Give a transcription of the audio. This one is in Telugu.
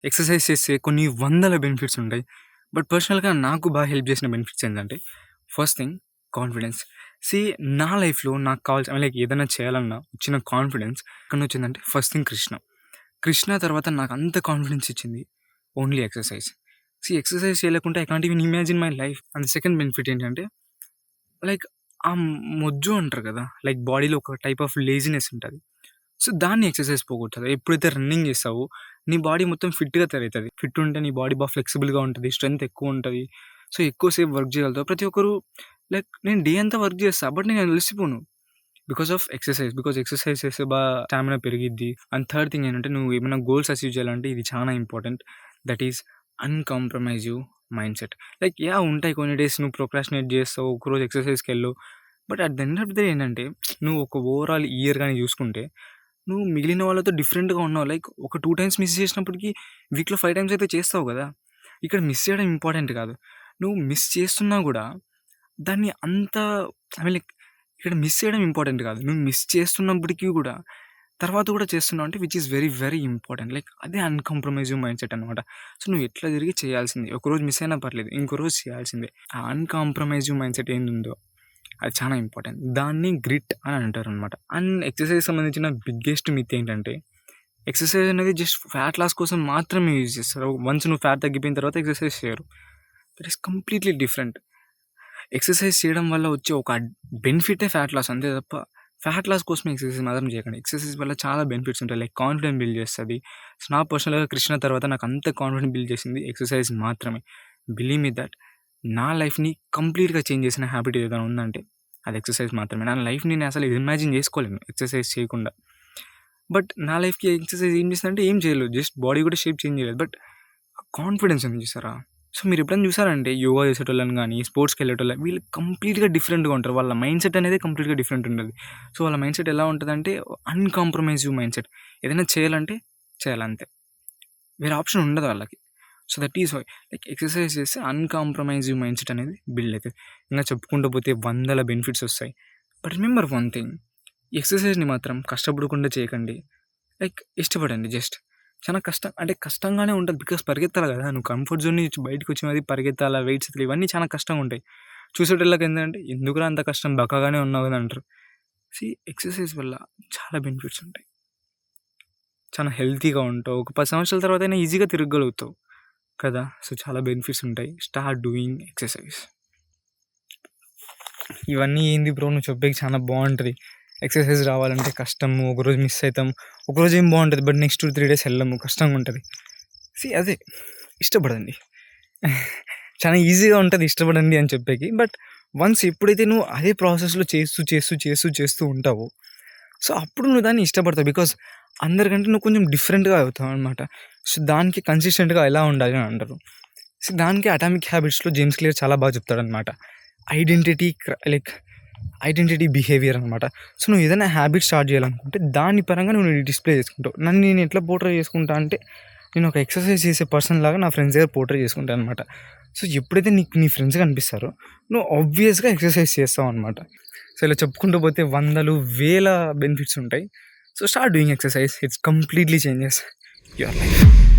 ఎక్సర్సైజ్ చేస్తే కొన్ని వందల బెనిఫిట్స్ ఉంటాయి. బట్ పర్సనల్‌గా నాకు బాగా హెల్ప్ చేసిన బెనిఫిట్స్ ఏంటంటే, ఫస్ట్ థింగ్ కాన్ఫిడెన్స్. సీ నా లైఫ్‌లో నాకు కావాల్సిన లైక్ ఏదైనా చేయాలన్నా వచ్చిన కాన్ఫిడెన్స్ ఎక్కడి నుంచొచ్చిందంటే ఫస్ట్ థింగ్ కృష్ణ. కృష్ణ తర్వాత నాకు అంత కాన్ఫిడెన్స్ ఇచ్చింది ఓన్లీ ఎక్సర్సైజ్. సీ ఎక్సర్సైజ్ చేయలేకుంటే I can't even imagine my life. And second benefit ఏంటంటే లైక్ ఆ మొజ్జు అంటారు కదా! లైక్ బాడీలో ఒక టైప్ ఆఫ్ లేజినెస్ ఉంటది. సో, దాన్ని ఎక్సర్సైజ్ పోగొడతది. ఎప్పుడైతే రన్నింగ్ చేస్తావో నీ బాడీ మొత్తం ఫిట్‌గా తయారైతది. ఫిట్ ఉంటే నీ బాడీ ఫ్లెక్సిబుల్‌గా ఉంటది. స్ట్రెంత్ ఎక్కువుంటది. సో, ఎక్కువ సేపు వర్క్ చేయగలుగుతావు. ప్రతి ఒక్కరు లైక్ నేను డే అంతా వర్క్ చేస్తా. బట్ నేను అలసిపోను. Because of exercise. Because exercise చేస్తే స్టామినా పెరిగిద్ది. అండ్ థర్డ్ థింగ్ ఏంటంటే నువ్వు ఏమైనా గోల్స్ అచీవ్ చేయాలంటే ఇది చాలా important. That is uncompromising mindset. Like yeah! ఉంటాయి కొన్ని డేస్ నువ్వు ప్రోక్రాస్టినేట్ చేస్తావు. ఒకరోజు ఎక్సర్సైజ్‌కెళ్ళు. But at the end of the day ఏంటంటే నువ్వు ఒక ఓవరాల్ ఇయర్ గాని చూసుకుంటే నువ్వు మిగిలిన వాళ్ళతో డిఫరెంట్‌గా ఉన్నావు. లైక్ ఒక 2 టైమ్స్ మిస్ చేసినప్పటికి వీక్‌లో 5 టైమ్స్ అయితే చేస్తావు గదా! ఇక్కడ మిస్ చేయడం ఇంపార్టెంట్ కాదు. నువ్వు మిస్ చేస్తున్నా గూడా దాన్ని అంత ఐ మీన్ లైక్ ఇక్కడ మిస్ చేయడం ఇంపార్టెంట్ కాదు. నువ్వు మిస్ చేస్తున్నప్పటికి గూడా తర్వాత కూడా చేస్తున్నావు అంటే which is very, very important. Like అదే అన్‌కాంప్రమైజివ్ మైండ్‌సెట్ అనమాట. సో, నువ్వు ఎట్లా తిరిగి చేయాల్సిందే. ఒకరోజు మిస్ అయినా పర్లేదు. ఇంకో రోజు చేయాల్సిందే. ఆ అన్‌కాంప్రమైజివ్ మైండ్‌సెట్ ఏందుందో అది చాలా ఇంపార్టెంట్. దాన్ని గ్రిట్ అని అంటారనమాట. అండ్ ఎక్సర్సైజ్‌కి సంబంధించిన బిగ్గెస్ట్ మిత్ ఏంటంటే, ఎక్సర్సైజ్ అనేది జస్ట్ ఫ్యాట్ లాస్ కోసం మాత్రమే యూజ్ చేస్తారు. వన్స్ నువ్వు ఫ్యాట్ తగ్గిపోయిన తర్వాత ఎక్సర్సైజ్ చేయరు. That is completely different. Exercise చేయడం వల్ల వచ్చే ఒక బెనిఫిటే ఫ్యాట్ లాస్ అంతే తప్ప, ఫ్యాట్ లాస్ కోసమే ఎక్సర్సైజ్ మాత్రం చేయకండి. ఎక్సర్సైజ్ వల్ల చాలా బెనిఫిట్స్ ఉంటాయి. లైక్ కాన్ఫిడెన్స్ బిల్డ్ చేస్తది. సో, నా పర్సనల్‌గా కృష్ణ తర్వాత నాకు అంత కాన్ఫిడెన్స్ బిల్డ్ చేసింది ఎక్సర్సైజ్ మాత్రమే. బిలీవ్ మీ దట్ నా లైఫ్‌ని కంప్లీట్‌గా చేంజ్ చేసిన హ్యాబిట్ ఏదైనా ఉందంటే అది ఎక్సర్సైజ్ మాత్రమే. నా లైఫ్‌ని నేను అసలు ఇమాజిన్ చేసుకోలేను ఎక్సర్సైజ్ చేయకుండా. బట్ నా లైఫ్‌కి ఎక్సర్సైజ్ ఏం చేసిందంటే ఏం చేయలేదు. జస్ట్ బాడీ కూడా షేప్ చేంజ్ చేయలేదు. బట్ కాన్ఫిడెన్స్ ఉంది చూసారా? సో, మీరు ఎప్పుడైనా చూసారంటే యోగా చేసేటోళ్ళని గాని, స్పోర్ట్స్‌కెళ్ళేటోళ్ళని వీళ్ళు కంప్లీట్‌గా డిఫరెంట్‌గా ఉంటారు. వాళ్ళ మైండ్‌సెట్ అనేది కంప్లీట్‌గా డిఫరెంట్ ఉంటది. సో, వాళ్ళ మైండ్‌సెట్ ఎలా ఉంటదంటే అన్‌కాంప్రమైజివ్ మైండ్‌సెట్. ఏదైనా చేయాలంటే చేయాలంతే. వేరే ఆప్షన్ ఉండదు వాళ్ళకి. So, that is why like exercise చేస్తే అన్‌కాంప్రమైజివ్ మైండ్‌సెట్ అనేది బిల్డ్ అయితది. ఇంగా చెప్పుకుంటూ పోతే వందల బెనిఫిట్స్ ఒస్తాయి. బట్ రిమెంబర్ వన్ థింగ్ ఎక్సర్సైజ్‌ని మాత్రం కష్టపడకుండా చేయకండి. లైక్ ఇష్టపడండి జస్ట్. చాలా కష్టం అంటే కష్టంగానే ఉంటది. బికాజ్ పరిగెత్తాలి గదా! నువ్వు కంఫర్ట్ జోన్ నుంచి బయటకొచ్చి మరి పరిగెత్తాలా, వెయిట్స్ ఎత్తాలి ఇవన్నీ చాలా కష్టంగా ఉంటాయి. చూసేటోళ్ళకి ఏందంటే ఎందుకురా అంత కష్టం బక్కగానే ఉన్నావు గదా! అంటారు. సీ ఎక్సర్సైజ్ వల్ల చాలా బెనిఫిట్స్ ఉంటాయి. చాలా హెల్తీగా ఉంటావు. ఒక 10 సంవత్సరాల తర్వాతైనా ఈజీగా తిరగగలుగుతావు కదా! సో, చాలా బెనిఫిట్స్ ఉంటాయి. Start doing exercise. ఇవన్నీ ఏంది బ్రో నువ్వు చెప్పేకి చాలా బావుంటది. ఎక్సర్సైజ్ రావాలంటే కష్టము. ఒకరోజు మిస్ అయితాం. ఒకరోజు ఏం బావుంటది. బట్ నెక్స్ట్ 2, 3 డేస్ ఎళ్ళము. కష్టంగా ఉంటది. అదే ఇష్టపడండి. చాలా ఈజీగా ఉంటది ఇష్టపడండి అని చెప్పేకి. బట్ వన్స్ ఎప్పుడైతే నువ్వు అదే ప్రాసెస్‌లో చేస్తూ ఉంటావో, సో, అప్పుడు నువ్వు దాన్ని ఇష్టపడతావు. బికాజ్ అందరికంటే నువ్వు కొంచెం డిఫరెంట్‌గా అవుతావనమాట. సో, దానికి కన్సిస్టెంట్‌గా ఎలా ఉండాలి అని అంటారు. సో, దానికి 'అటామిక్ హ్యాబిట్స్‌లో' జేమ్స్ క్లియర్ చాలా బాగా చెప్తాడనమాట. ఐడెంటిటీ బిహేవియర్ అనమాట. సో, నువ్వు ఏదైనా హ్యాబిట్ స్టార్ట్ చేయాలనుకుంటే దాని పరంగా నువ్వు డిస్‌ప్లే చేసుకుంటావు. నన్ను నేను ఎట్లా పోర్ట్రే చేసుకుంటా అంటే నేను ఒక ఎక్సర్సైజ్ చేసే పర్సన్ లాగా నా ఫ్రెండ్స్ దగ్గర పోర్ట్రే చేసుకుంటా అనమాట. సో, ఎప్పుడైతే నీకు నీ ఫ్రెండ్స్ కనిపిస్తారో నువ్వు ఆబ్వియస్‌గా ఎక్సర్సైజ్ చేస్తావనమాట. సో, ఇలా చెప్పుకుంటూ పోతే వందలు, వేల బెనిఫిట్స్ ఉంటాయి. So, start doing exercise. It's completely changes your life.